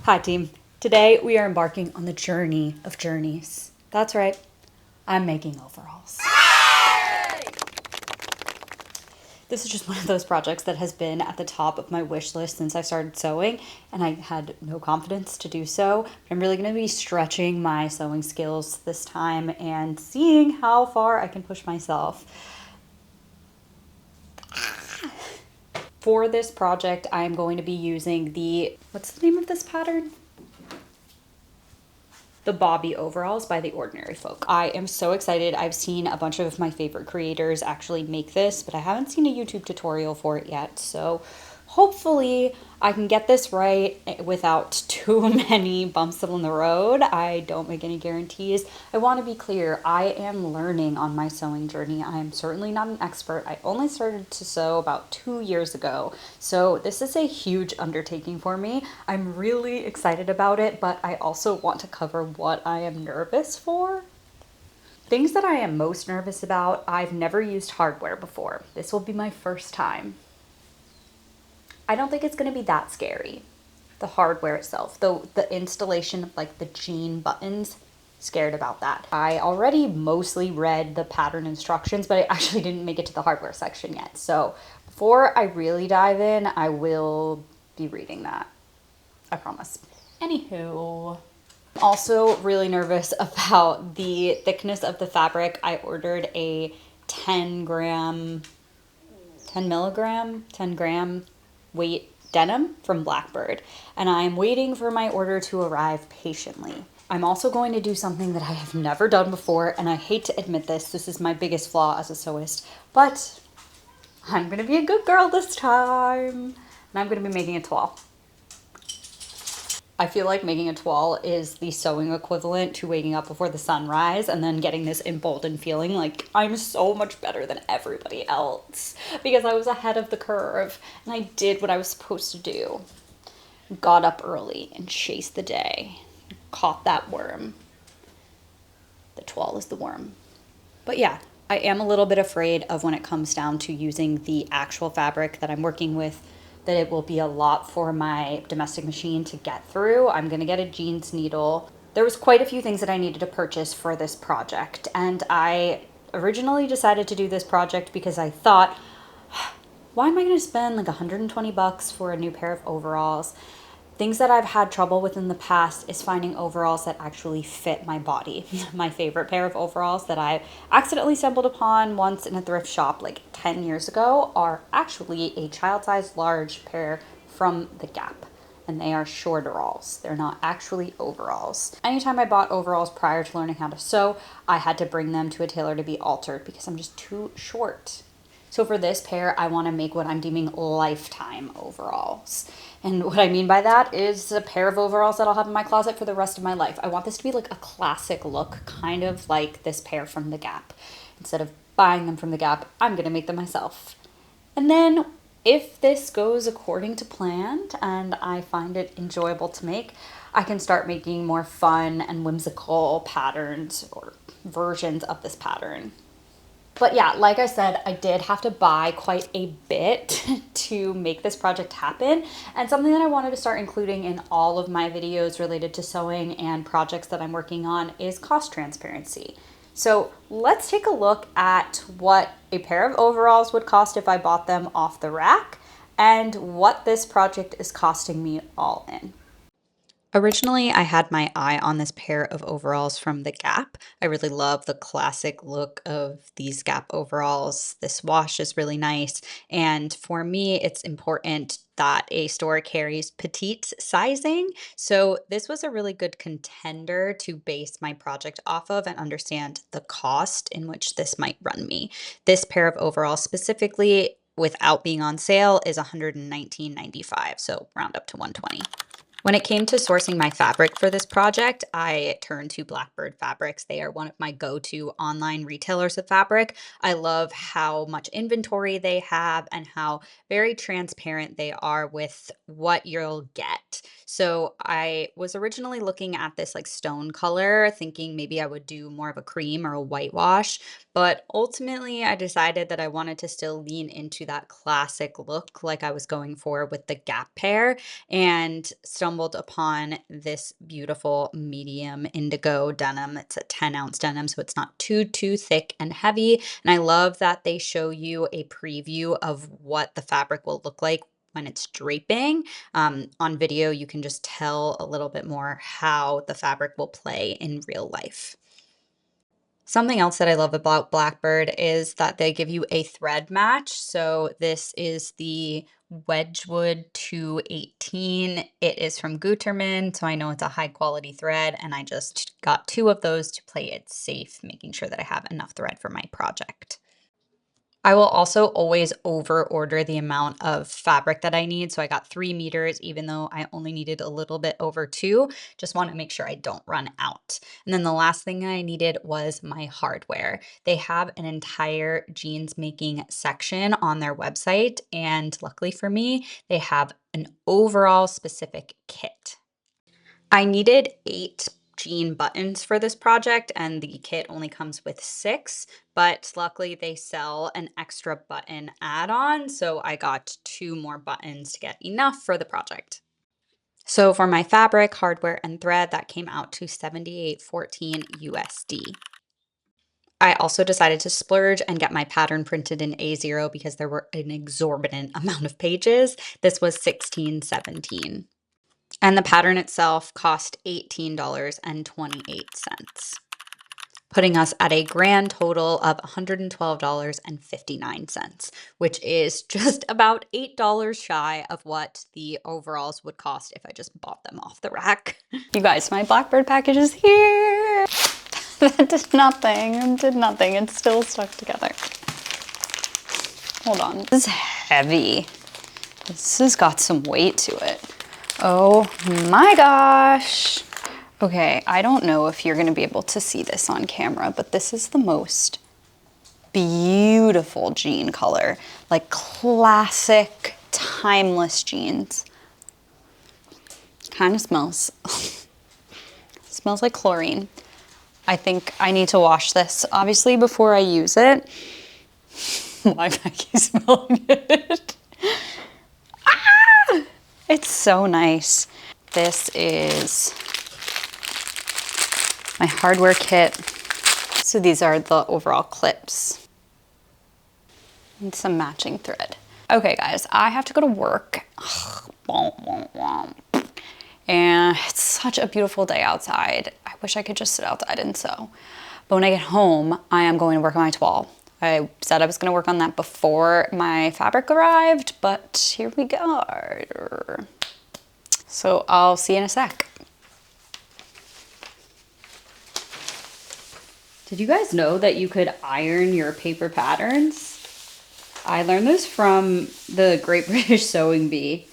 Hi, team. Today we are embarking on the journey of journeys. That's right, I'm making overalls. This is just one of those projects that has been at the top of my wish list since I started sewing, and I had no confidence to do so. But I'm really going to be stretching my sewing skills this time and seeing how far I can push myself. For this project, I'm going to be using what's the name of this pattern? The Bobbie Overalls by The Ordinary Folk. I am so excited. I've seen a bunch of my favorite creators actually make this, but I haven't seen a YouTube tutorial for it yet. So hopefully I can get this right without too many bumps along the road. I don't make any guarantees. I want to be clear, I am learning on my sewing journey. I am certainly not an expert. I only started to sew about 2 years ago. So this is a huge undertaking for me. I'm really excited about it, but I also want to cover what I am nervous for. Things that I am most nervous about, I've never used hardware before. This will be my first time. I don't think it's going to be that scary. The hardware itself, though the installation of like the jean buttons, scared about that. I already mostly read the pattern instructions, but I actually didn't make it to the hardware section yet. So before I really dive in, I will be reading that. I promise. Anywho, I'm also really nervous about the thickness of the fabric. I ordered a 10 gram weight denim from Blackbird, and I'm waiting for my order to arrive patiently. I'm also going to do something that I have never done before, and I hate to admit this is my biggest flaw as a sewist, but I'm gonna be a good girl this time, and I'm gonna be making a toile. I feel like making a toile is the sewing equivalent to waking up before the sunrise and then getting this emboldened feeling like I'm so much better than everybody else because I was ahead of the curve and I did what I was supposed to do. Got up early and chased the day. Caught that worm. The toile is the worm. But yeah, I am a little bit afraid of when it comes down to using the actual fabric that I'm working with, that it will be a lot for my domestic machine to get through. I'm gonna get a jeans needle. There was quite a few things that I needed to purchase for this project, and I originally decided to do this project because I thought, why am I gonna spend like 120 bucks for a new pair of overalls? Things that I've had trouble with in the past is finding overalls that actually fit my body. My favorite pair of overalls that I accidentally stumbled upon once in a thrift shop like 10 years ago are actually a child-sized large pair from the Gap. And they are shorteralls. They're not actually overalls. Anytime I bought overalls prior to learning how to sew, I had to bring them to a tailor to be altered because I'm just too short. So for this pair, I want to make what I'm deeming lifetime overalls. And what I mean by that is a pair of overalls that I'll have in my closet for the rest of my life. I want this to be like a classic look, kind of like this pair from the Gap. Instead of buying them from the Gap, I'm going to make them myself. And then if this goes according to plan and I find it enjoyable to make, I can start making more fun and whimsical patterns or versions of this pattern. But yeah, like I said, I did have to buy quite a bit to make this project happen. And something that I wanted to start including in all of my videos related to sewing and projects that I'm working on is cost transparency. So let's take a look at what a pair of overalls would cost if I bought them off the rack and what this project is costing me all in. Originally, I had my eye on this pair of overalls from the Gap. I really love the classic look of these Gap overalls. This wash is really nice. And for me, it's important that a store carries petite sizing. So this was a really good contender to base my project off of and understand the cost in which this might run me. This pair of overalls specifically, without being on sale, is $119.95. So round up to $120. When it came to sourcing my fabric for this project, I turned to Blackbird Fabrics. They are one of my go-to online retailers of fabric. I love how much inventory they have and how very transparent they are with what you'll get. So I was originally looking at this like stone color, thinking maybe I would do more of a cream or a whitewash, but ultimately I decided that I wanted to still lean into that classic look like I was going for with the Gap pair and stumbled stumbled upon this beautiful medium indigo denim. It's a 10-ounce denim, so it's not too thick and heavy. And I love that they show you a preview of what the fabric will look like when it's draping. On video, you can just tell a little bit more how the fabric will play in real life. Something else that I love about Blackbird is that they give you a thread match. So this is the Wedgwood 218. It is from Gutermann, so I know it's a high quality thread, and I just got 2 of those to play it safe, making sure that I have enough thread for my project. I will also always over order the amount of fabric that I need. So I got 3 meters, even though I only needed a little bit over 2. Just want to make sure I don't run out. And then the last thing I needed was my hardware. They have an entire jeans making section on their website. And luckily for me, they have an overall specific kit. I needed 8 jean buttons for this project, and the kit only comes with 6, but luckily they sell an extra button add-on, so I got 2 more buttons to get enough for the project. So for my fabric, hardware, and thread, that came out to $78.14 USD. I also decided to splurge and get my pattern printed in A0 because there were an exorbitant amount of pages. This was $16.17. And the pattern itself cost $18.28, putting us at a grand total of $112.59, which is just about $8 shy of what the overalls would cost if I just bought them off the rack. You guys, my Blackbird package is here. That did nothing. It did nothing. It's still stuck together. Hold on. This is heavy. This has got some weight to it. Oh my gosh. Okay, I don't know if you're gonna be able to see this on camera, but this is the most beautiful jean color. Like classic, timeless jeans. Kind of smells, smells like chlorine. I think I need to wash this, obviously, before I use it. Why do I keep smelling it? It's so nice. This is my hardware kit. So these are the overall clips and some matching thread. Okay guys, I have to go to work. And it's such a beautiful day outside. I wish I could just sit outside and sew. But when I get home, I am going to work on my toile. I said I was gonna work on that before my fabric arrived, but here we go. So I'll see you in a sec. Did you guys know that you could iron your paper patterns? I learned this from the Great British Sewing Bee.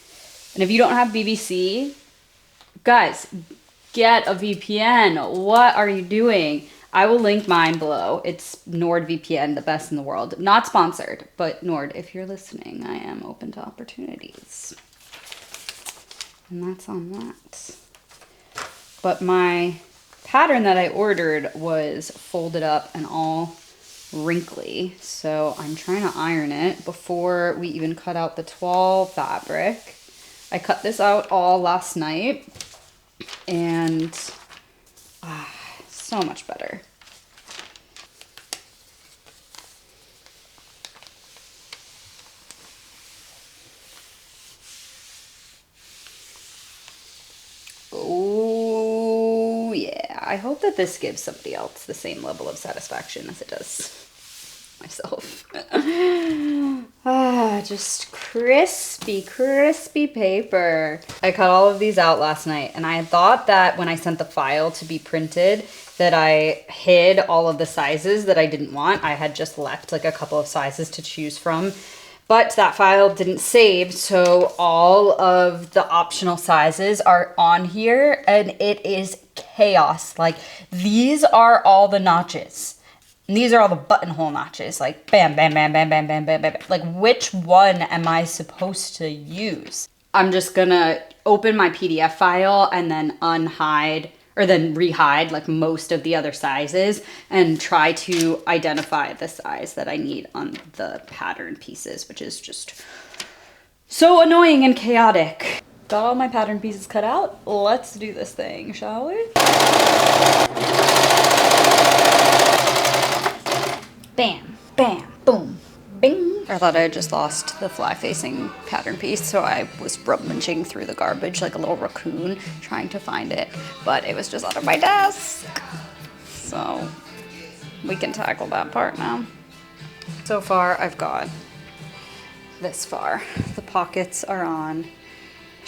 And if you don't have BBC, guys, get a VPN. What are you doing? I will link mine below. It's NordVPN, the best in the world. Not sponsored, but Nord, if you're listening, I am open to opportunities. And that's on that. But my pattern that I ordered was folded up and all wrinkly. So I'm trying to iron it before we even cut out the toile fabric. I cut this out all last night and so much better. Oh yeah, I hope that this gives somebody else the same level of satisfaction as it does myself. Just crispy, crispy paper. I cut all of these out last night, and I had thought that when I sent the file to be printed that I hid all of the sizes that I didn't want. I had just left like a couple of sizes to choose from, but that file didn't save, so all of the optional sizes are on here, and it is chaos. Like, these are all the notches. And these are all the buttonhole notches, like bam, bam, bam, bam, bam, bam, bam, bam. Like, which one am I supposed to use? I'm just gonna open my PDF file and then unhide, or then rehide like most of the other sizes and try to identify the size that I need on the pattern pieces, which is just so annoying and chaotic. Got all my pattern pieces cut out. Let's do this thing, shall we? Bam, bam, boom, bing. I thought I had just lost the fly facing pattern piece, so I was rummaging through the garbage like a little raccoon trying to find it, but it was just under my desk. So we can tackle that part now. So far, I've got this far. The pockets are on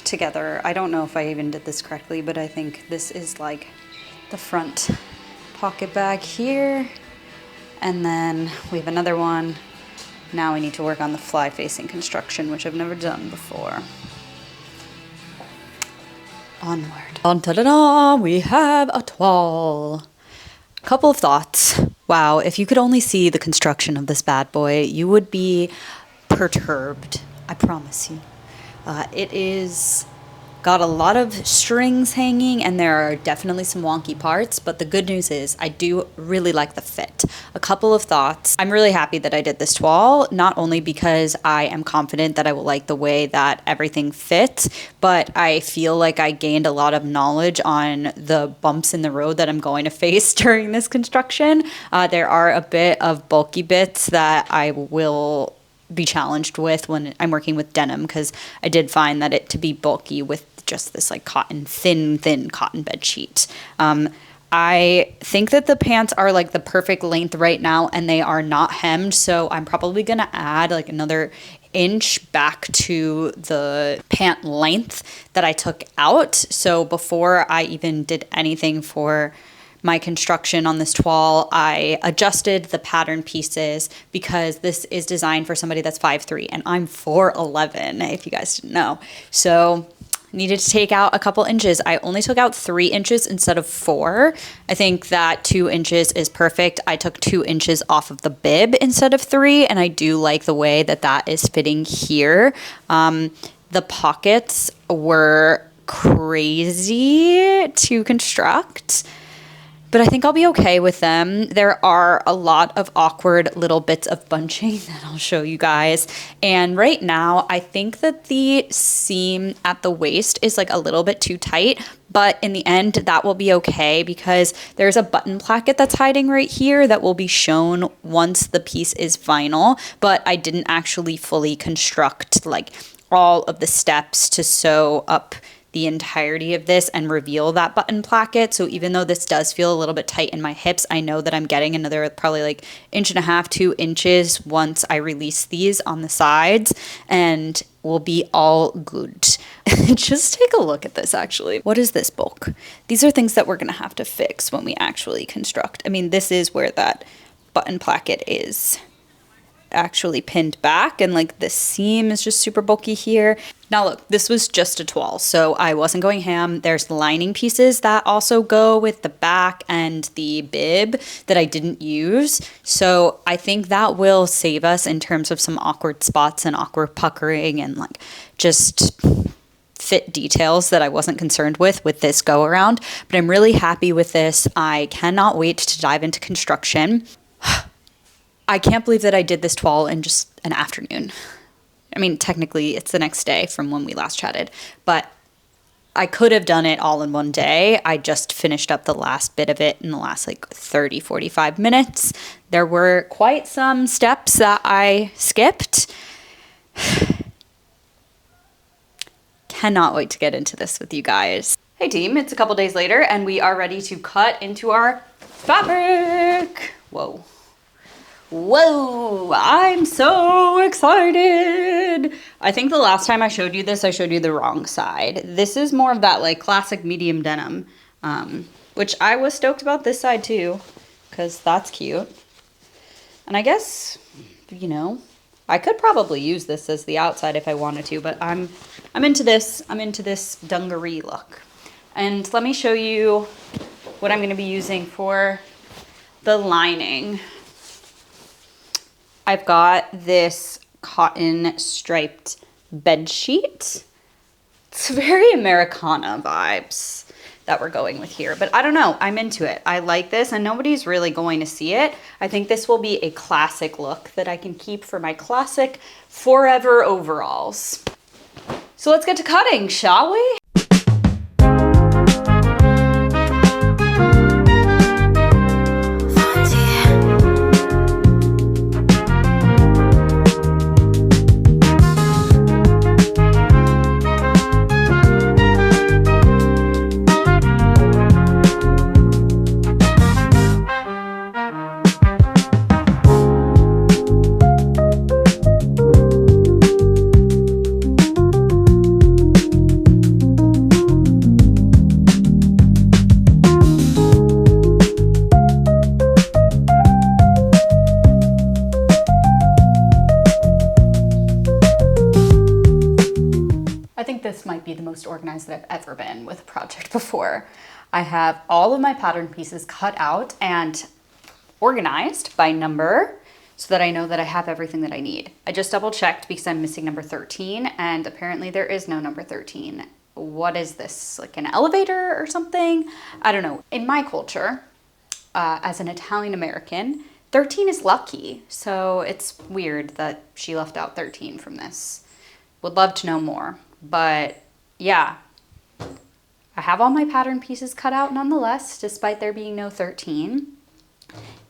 together. I don't know if I even did this correctly, but I think this is like the front pocket bag here. And then we have another one. Now we need to work on the fly facing construction, which I've never done before. Onward. Da-da-da, we have a toile. Couple of thoughts. Wow, if you could only see the construction of this bad boy, you would be perturbed. I promise you. It is got a lot of strings hanging, and there are definitely some wonky parts, but the good news is I do really like the fit. A couple of thoughts. I'm really happy that I did this toile, not only because I am confident that I will like the way that everything fits, but I feel like I gained a lot of knowledge on the bumps in the road that I'm going to face during this construction. There are a bit of bulky bits that I will be challenged with when I'm working with denim, because I did find that it to be bulky with just this like thin cotton bed sheet. I think that the pants are like the perfect length right now, and they are not hemmed, so I'm probably gonna add like another inch back to the pant length that I took out. So before I even did anything for my construction on this toile, I adjusted the pattern pieces because this is designed for somebody that's 5'3", and I'm 4'11", if you guys didn't know. So needed to take out a couple inches. I only took out 3 inches instead of 4. I think that 2 inches is perfect. I took 2 inches off of the bib instead of 3, and I do like the way that that is fitting here. The pockets were crazy to construct, but I think I'll be okay with them. There are a lot of awkward little bits of bunching that I'll show you guys. And right now, I think that the seam at the waist is like a little bit too tight, but in the end, that will be okay because there's a button placket that's hiding right here that will be shown once the piece is final, but I didn't actually fully construct like all of the steps to sew up the entirety of this and reveal that button placket. So even though this does feel a little bit tight in my hips, I know that I'm getting another probably like 1.5 to 2 inches once I release these on the sides, and we'll be all good. Just take a look at this actually. What is this bulk? These are things that we're gonna have to fix when we actually construct. I mean, this is where that button placket is actually pinned back, and like this seam is just super bulky here. Now look, this was just a toile, so I wasn't going ham. There's lining pieces that also go with the back and the bib that I didn't use, so I think that will save us in terms of some awkward spots and awkward puckering and like just fit details that I wasn't concerned with this go around. But I'm really happy with this. I cannot wait to dive into construction. I can't believe that I did this toile in just an afternoon. I mean, technically it's the next day from when we last chatted, but I could have done it all in one day. I just finished up the last bit of it in the last like 30, 45 minutes. There were quite some steps that I skipped. Cannot wait to get into this with you guys. Hey team, it's a couple days later and we are ready to cut into our fabric. Whoa. Whoa, I'm so excited. I think the last time I showed you this, I showed you the wrong side. This is more of that like classic medium denim, which I was stoked about this side too, because that's cute. And I guess, you know, I could probably use this as the outside if I wanted to, but I'm into this. I'm into this dungaree look. And let me show you what I'm gonna be using for the lining. I've got this cotton striped bed sheet. It's very Americana vibes that we're going with here, but I don't know, I'm into it. I like this and nobody's really going to see it. I think this will be a classic look that I can keep for my classic forever overalls. So let's get to cutting, shall we? I think this might be the most organized that I've ever been with a project before. I have all of my pattern pieces cut out and organized by number so that I know that I have everything that I need. I just double checked because I'm missing number 13 and apparently there is no number 13. What is this, like an elevator or something? I don't know. In my culture, as an Italian American, 13 is lucky. So it's weird that she left out 13 from this. Would love to know more. But yeah, I have all my pattern pieces cut out nonetheless, despite there being no 13.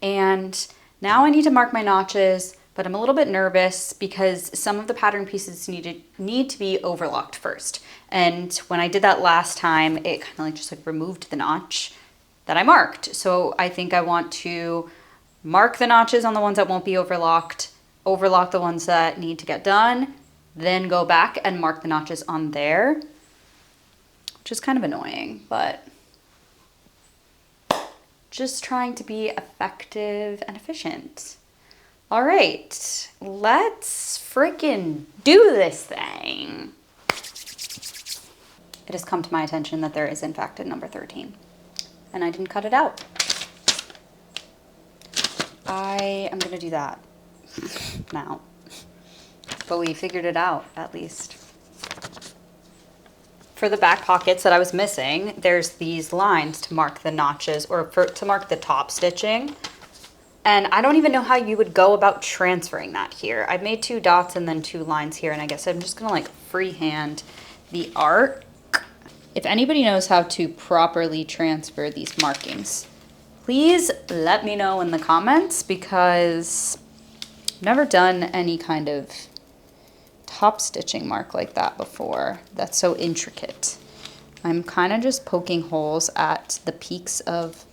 And now I need to mark my notches, but I'm a little bit nervous because some of the pattern pieces need to be overlocked first. And when I did that last time, it kind of like just like removed the notch that I marked. So I think I want to mark the notches on the ones that won't be overlocked, overlock the ones that need to get done, then go back and mark the notches on there, which is kind of annoying, but just trying to be effective and efficient. All right, let's freaking do this thing. It has come to my attention that there is in fact a number 13 and I didn't cut it out. I am gonna do that now. But we figured it out, at least. For the back pockets that I was missing, there's these lines to mark the notches or to mark the top stitching. And I don't even know how you would go about transferring that here. I've made 2 dots and then 2 lines here, and I guess I'm just gonna like freehand the arc. If anybody knows how to properly transfer these markings, please let me know in the comments because I've never done any kind of top stitching mark like that before. That's so intricate. I'm kind of just poking holes at the peaks of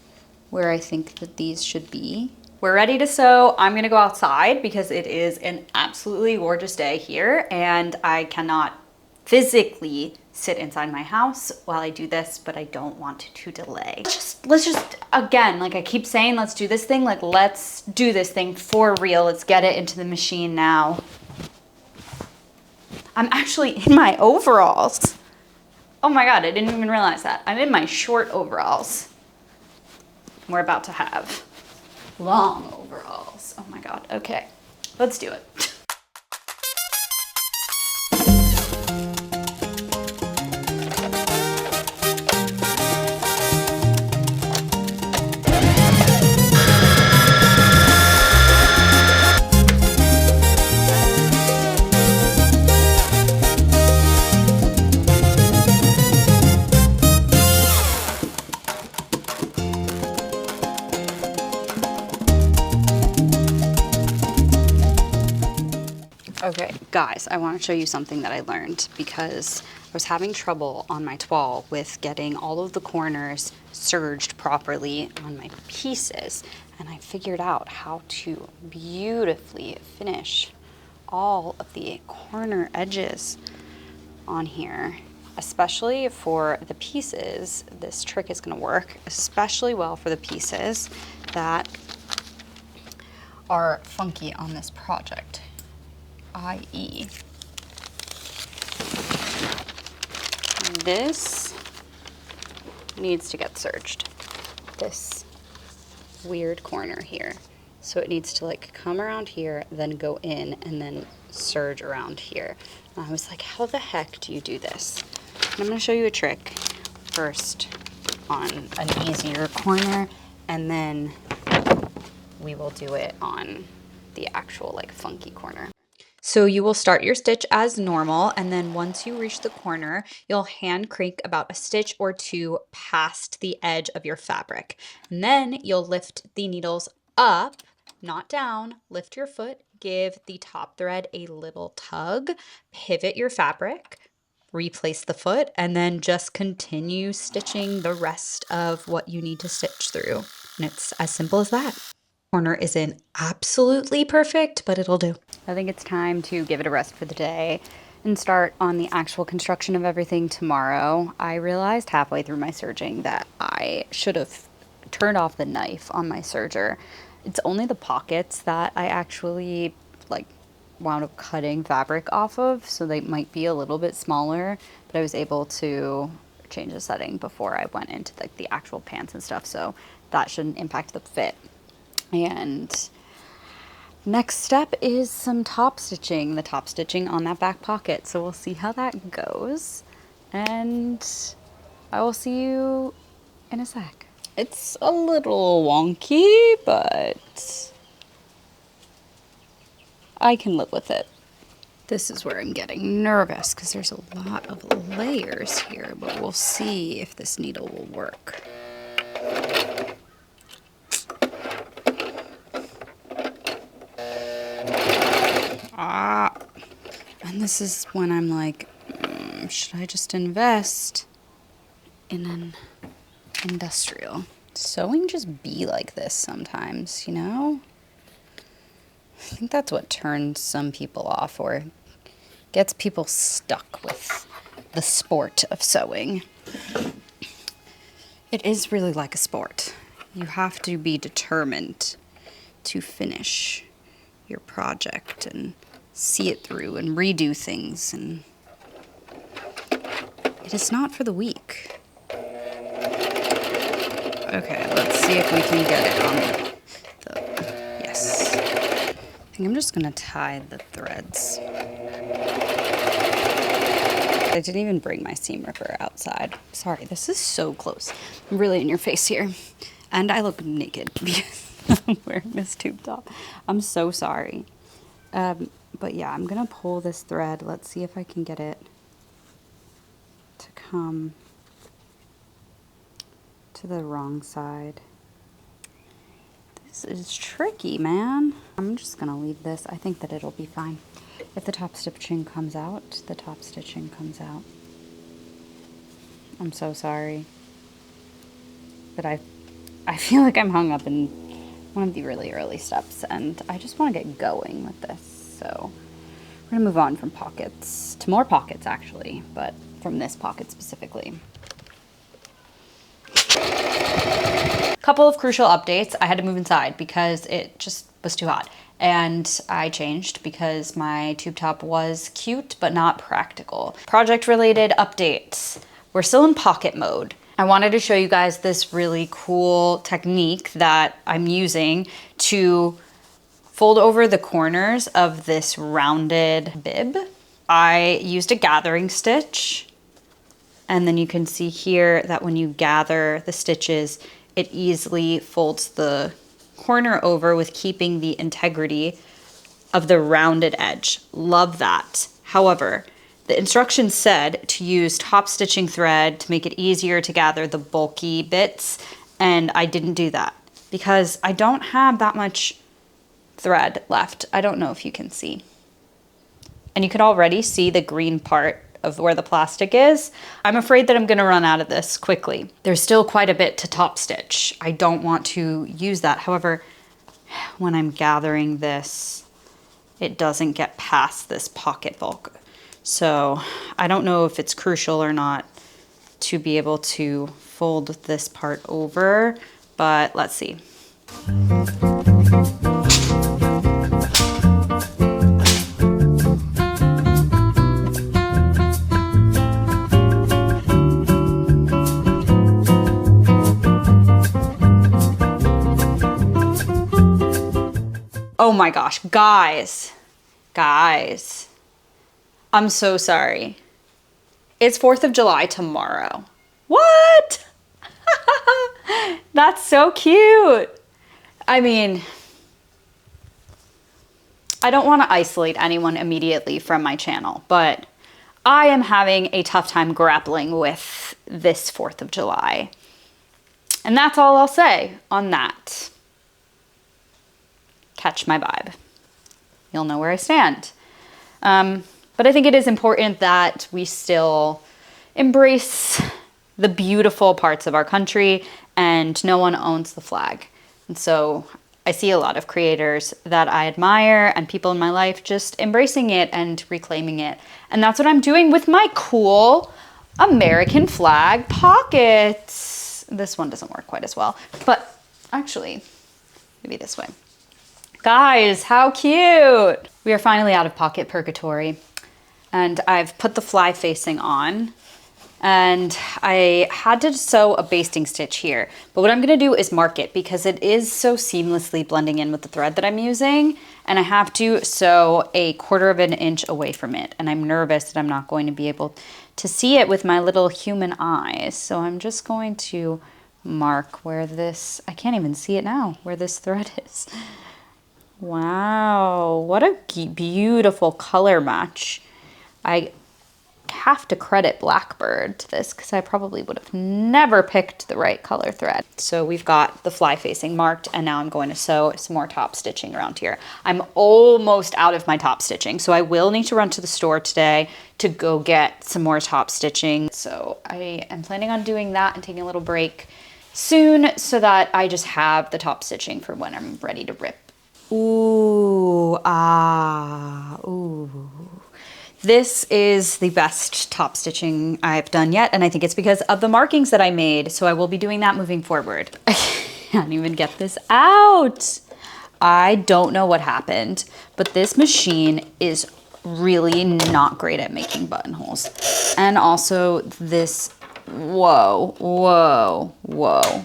where I think that these should be. We're ready to sew. I'm gonna go outside because it is an absolutely gorgeous day here and I cannot physically sit inside my house while I do this, but I don't want to delay. Let's just again, like I keep saying, let's do this thing. Like let's do this thing for real. Let's get it into the machine now. I'm actually in my overalls. Oh my God, I didn't even realize that. I'm in my short overalls. We're about to have long overalls. Oh my God, okay, let's do it. Okay, guys, I want to show you something that I learned because I was having trouble on my toile with getting all of the corners serged properly on my pieces. And I figured out how to beautifully finish all of the corner edges on here, especially for the pieces. This trick is going to work especially well for the pieces that are funky on this project. i.e. this needs to get serged, this weird corner here. So it needs to like come around here, then go in and then serge around here. And I was like, how the heck do you do this? And I'm gonna show you a trick first on an easier corner, and then we will do it on the actual like funky corner. So you will start your stitch as normal, and then once you reach the corner, you'll hand crank about a stitch or two past the edge of your fabric. And then you'll lift the needles up, not down, lift your foot, give the top thread a little tug, pivot your fabric, replace the foot, and then just continue stitching the rest of what you need to stitch through. And it's as simple as that. Corner isn't absolutely perfect, but it'll do. I think it's time to give it a rest for the day and start on the actual construction of everything tomorrow. I realized halfway through my serging that I should have turned off the knife on my serger. It's only the pockets that I actually like wound up cutting fabric off of, so they might be a little bit smaller, but I was able to change the setting before I went into like the actual pants and stuff, so that shouldn't impact the fit. And next step is some top stitching, the top stitching on that back pocket. So we'll see how that goes. And I will see you in a sec. It's a little wonky, but I can live with it. This is where I'm getting nervous because there's a lot of layers here, but we'll see if this needle will work. And this is when I'm like, should I just invest in an industrial? Sewing just be like this sometimes, you know? I think that's what turns some people off or gets people stuck with the sport of sewing. It is really like a sport. You have to be determined to finish your project and see it through and redo things, and it is not for the weak. Okay, let's see if we can get it on the, yes. I think I'm just gonna tie the threads. I didn't even bring my seam ripper outside. Sorry, this is so close. I'm really in your face here. And I look naked because I'm wearing this tube top. I'm so sorry. But yeah, I'm gonna pull this thread. Let's see if I can get it to come to the wrong side. This is tricky, man. I'm just gonna leave this. I think that it'll be fine. If the top stitching comes out, the top stitching comes out. I'm so sorry. But I feel like I'm hung up in one of the really early steps, and I just want to get going with this. So we're gonna move on from pockets to more pockets actually, but from this pocket specifically. Couple of crucial updates. I had to move inside because it just was too hot, and I changed because my tube top was cute but not practical. Project related updates. We're still in pocket mode. I wanted to show you guys this really cool technique that I'm using to fold over the corners of this rounded bib. I used a gathering stitch, and then you can see here that when you gather the stitches, it easily folds the corner over with keeping the integrity of the rounded edge. Love that. However, the instructions said to use top stitching thread to make it easier to gather the bulky bits, and I didn't do that because I don't have that much thread left. I don't know if you can see. And you can already see the green part of where the plastic is. I'm afraid that I'm gonna run out of this quickly. There's still quite a bit to top stitch. I don't want to use that. However, when I'm gathering this, it doesn't get past this pocket bulk. So I don't know if it's crucial or not to be able to fold this part over, but let's see. Oh my gosh, guys, I'm so sorry. It's 4th of July tomorrow. What? That's so cute. I mean, I don't want to isolate anyone immediately from my channel, but I am having a tough time grappling with this 4th of July. And that's all I'll say on that. Catch my vibe. You'll know where I stand. But I think it is important that we still embrace the beautiful parts of our country, and no one owns the flag. And so I see a lot of creators that I admire and people in my life just embracing it and reclaiming it. And that's what I'm doing with my cool American flag pockets. This one doesn't work quite as well, but actually, maybe this way. Guys, how cute! We are finally out of pocket purgatory, and I've put the fly facing on, and I had to sew a basting stitch here, but what I'm gonna do is mark it because it is so seamlessly blending in with the thread that I'm using, and I have to sew 1/4 inch away from it, and I'm nervous that I'm not going to be able to see it with my little human eyes, so I'm just going to mark where this, I can't even see it now, where this thread is. Wow, what a beautiful color match. I have to credit Blackbird to this because I probably would have never picked the right color thread. So we've got the fly facing marked, and now I'm going to sew some more top stitching around here. I'm almost out of my top stitching, so I will need to run to the store today to go get some more top stitching. So I am planning on doing that and taking a little break soon so that I just have the top stitching for when I'm ready to rip. Ooh, ooh. This is the best top stitching I've done yet, and I think it's because of the markings that I made, so I will be doing that moving forward. I can't even get this out. I don't know what happened, but this machine is really not great at making buttonholes. And also this, whoa, whoa, whoa.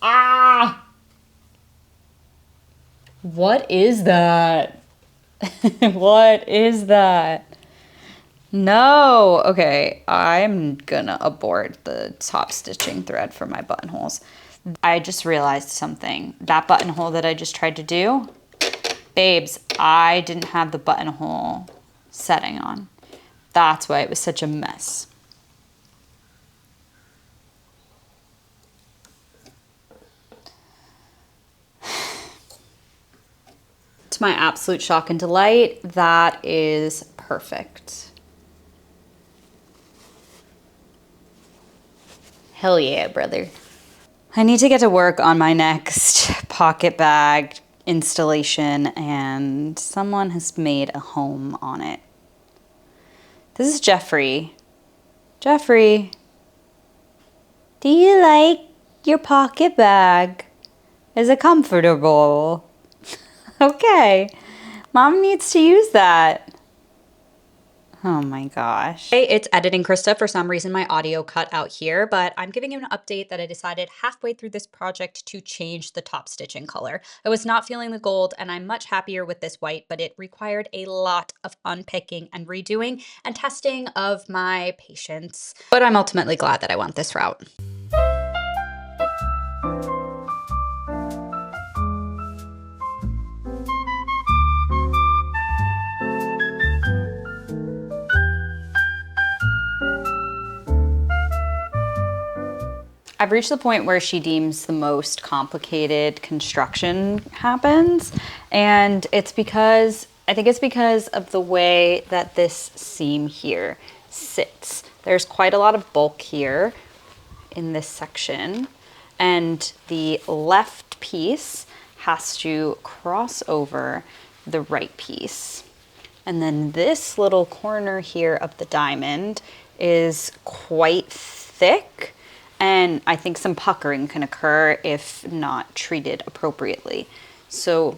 Ah! What is that? What is that? No. Okay, I'm gonna abort the top stitching thread for my buttonholes. I just realized something. That buttonhole that I just tried to do, babes, I didn't have the buttonhole setting on. That's why it was such a mess. To my absolute shock and delight, that is perfect. Hell yeah, brother. I need to get to work on my next pocket bag installation, and someone has made a home on it. This is Jeffrey. Jeffrey, do you like your pocket bag? Is it comfortable? Okay, Mom needs to use that. Oh my gosh. Hey, it's Editing Krista. For some reason, my audio cut out here, but I'm giving you an update that I decided halfway through this project to change the top stitching color. I was not feeling the gold, and I'm much happier with this white, but it required a lot of unpicking and redoing and testing of my patience. But I'm ultimately glad that I went this route. I've reached the point where she deems the most complicated construction happens, and it's because, I think it's because of the way that this seam here sits. There's quite a lot of bulk here in this section, and the left piece has to cross over the right piece. And then this little corner here of the diamond is quite thick, and I think some puckering can occur if not treated appropriately. So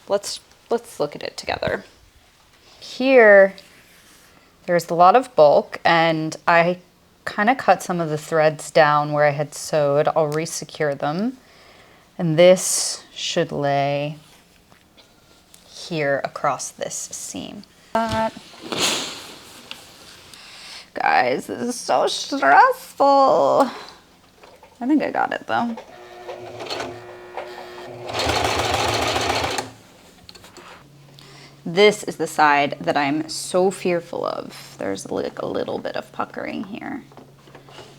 let's look at it together. Here, there's a lot of bulk, and I kind of cut some of the threads down where I had sewed. I'll re-secure them. And this should lay here across this seam. Guys, this is so stressful. I think I got it though. This is the side that I'm so fearful of. There's like a little bit of puckering here.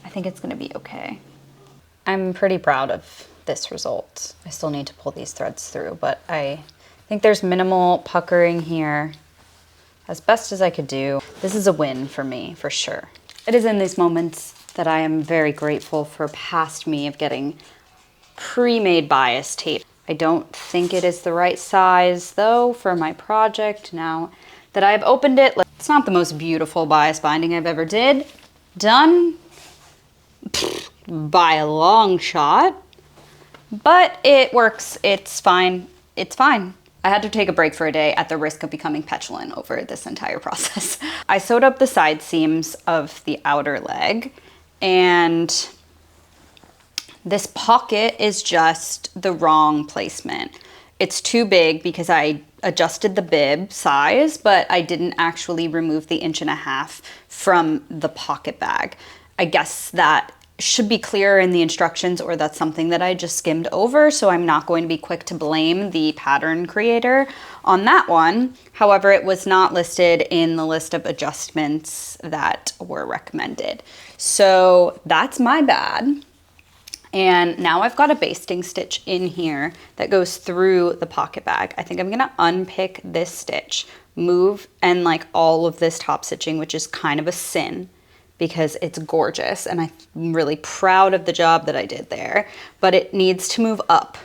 I think it's gonna be okay. I'm pretty proud of this result. I still need to pull these threads through, but I think there's minimal puckering here as best as I could do. This is a win for me, for sure. It is in these moments that I am very grateful for past me of getting pre-made bias tape. I don't think it is the right size though for my project now that I've opened it. It's not the most beautiful bias binding I've ever done by a long shot, but it works. It's fine. It's fine. I had to take a break for a day at the risk of becoming petulant over this entire process. I sewed up the side seams of the outer leg, and this pocket is just the wrong placement. It's too big because I adjusted the bib size, but I didn't actually remove the 1.5 inches from the pocket bag. I guess that should be clear in the instructions, or that's something that I just skimmed over, so I'm not going to be quick to blame the pattern creator on that one. However, it was not listed in the list of adjustments that were recommended. So that's my bad. And now I've got a basting stitch in here that goes through the pocket bag. I think I'm gonna unpick this stitch, move, and like all of this top stitching, which is kind of a sin because it's gorgeous and I'm really proud of the job that I did there, but it needs to move up.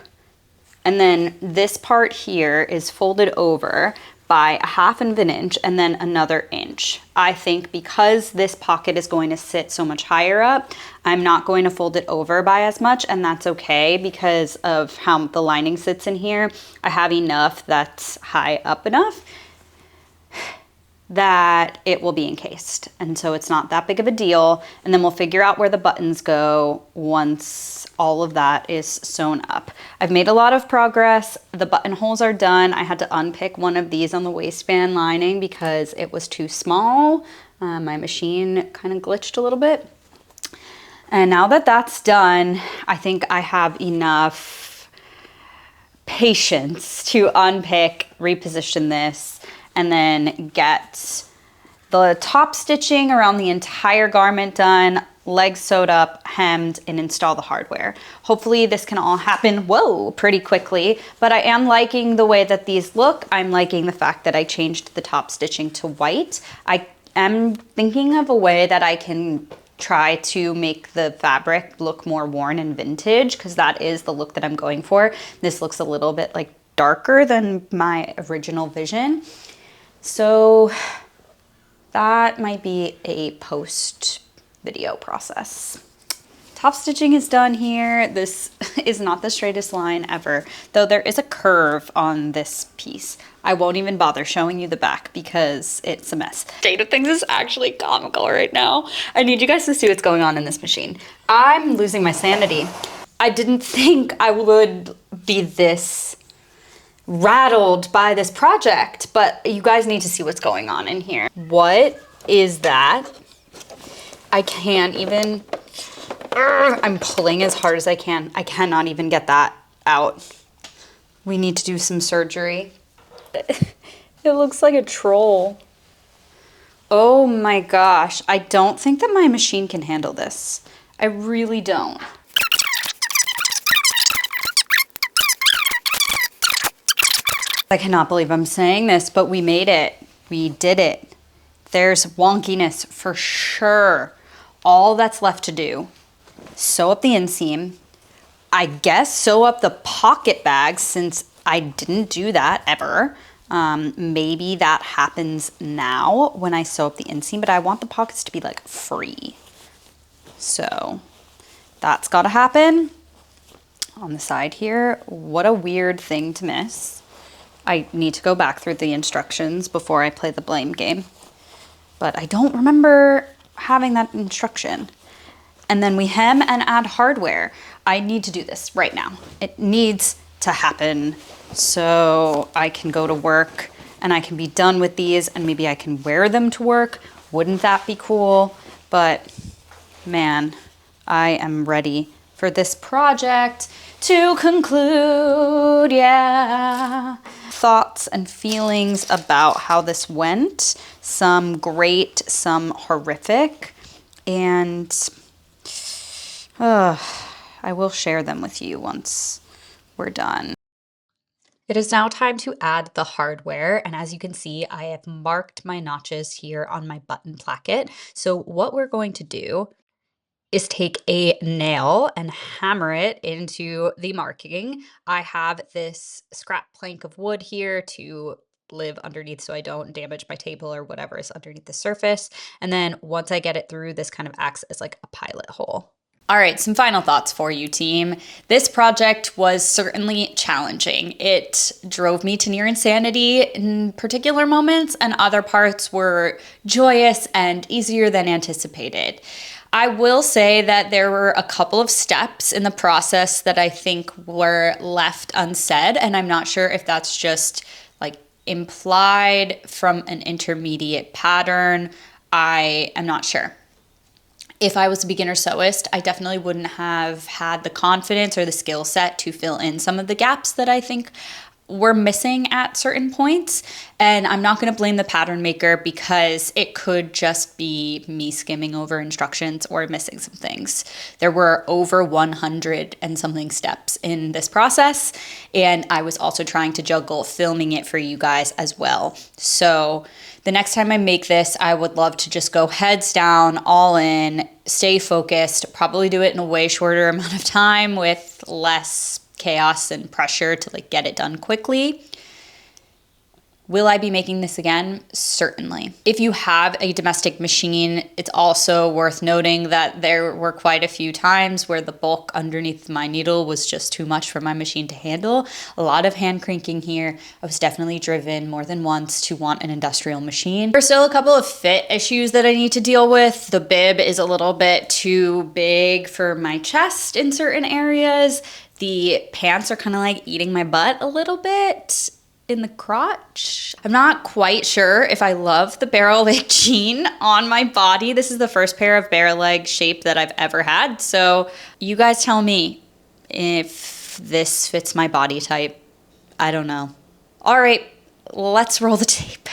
And then this part here is folded over by 1/2 inch and then another inch. I think because this pocket is going to sit so much higher up, I'm not going to fold it over by as much, and that's okay because of how the lining sits in here. I have enough that's high up enough that it will be encased. And so it's not that big of a deal. And then we'll figure out where the buttons go once all of that is sewn up. I've made a lot of progress. The buttonholes are done. I had to unpick one of these on the waistband lining because it was too small. My machine kind of glitched a little bit. And now that that's done, I think I have enough patience to unpick, reposition this, and then get the top stitching around the entire garment done, legs sewed up, hemmed, and install the hardware. Hopefully this can all happen, pretty quickly, but I am liking the way that these look. I'm liking the fact that I changed the top stitching to white. I am thinking of a way that I can try to make the fabric look more worn and vintage, because that is the look that I'm going for. This looks a little bit like darker than my original vision. So that might be a post video process. Top stitching is done here. This is not the straightest line ever, though there is a curve on this piece. I won't even bother showing you the back because it's a mess. State of things is actually comical right now. I need you guys to see what's going on in this machine. I'm losing my sanity. I didn't think I would be this rattled by this project, but you guys need to see what's going on in here. What is that? I can't even, I'm pulling as hard as I can. I cannot even get that out. We need to do some surgery. It looks like a troll. Oh my gosh. I don't think that my machine can handle this. I really don't. I cannot believe I'm saying this, but we made it. We did it. There's wonkiness for sure. All that's left to do, sew up the inseam. I guess sew up the pocket bag since I didn't do that ever. Maybe that happens now when I sew up the inseam, but I want the pockets to be like free. So that's gotta happen. On the side here, what a weird thing to miss. I need to go back through the instructions before I play the blame game, but I don't remember having that instruction. And then we hem and add hardware. I need to do this right now. It needs to happen so I can go to work and I can be done with these and maybe I can wear them to work. Wouldn't that be cool? But man, I am ready for this project to conclude, yeah. thoughts and feelings about how this went. Some great, some horrific, and I will share them with you once we're done. It is now time to add the hardware, and as you can see, I have marked my notches here on my button placket. So what we're going to do is take a nail and hammer it into the marking. I have this scrap plank of wood here to live underneath so I don't damage my table or whatever is underneath the surface. And then once I get it through, this kind of acts as like a pilot hole. All right, some final thoughts for you, team. This project was certainly challenging. It drove me to near insanity in particular moments, and other parts were joyous and easier than anticipated. I will say that there were a couple of steps in the process that I think were left unsaid, and I'm not sure if that's just like implied from an intermediate pattern. I am not sure. If I was a beginner sewist, I definitely wouldn't have had the confidence or the skill set to fill in some of the gaps that I think were missing at certain points. And I'm not going to blame the pattern maker because it could just be me skimming over instructions or missing some things. There were over 100 and something steps in this process, and I was also trying to juggle filming it for you guys as well. So the next time I make this, I would love to just go heads down, all in, stay focused, probably do it in a way shorter amount of time with less chaos and pressure to like get it done quickly. Will I be making this again? Certainly. If you have a domestic machine, it's also worth noting that there were quite a few times where the bulk underneath my needle was just too much for my machine to handle. A lot of hand cranking here. I was definitely driven more than once to want an industrial machine. There's still a couple of fit issues that I need to deal with. The bib is a little bit too big for my chest in certain areas. The pants are kind of like eating my butt a little bit in the crotch. I'm not quite sure if I love the barrel leg jean on my body. This is the first pair of barrel leg shape that I've ever had. So you guys tell me if this fits my body type. I don't know. All right, let's roll the tape.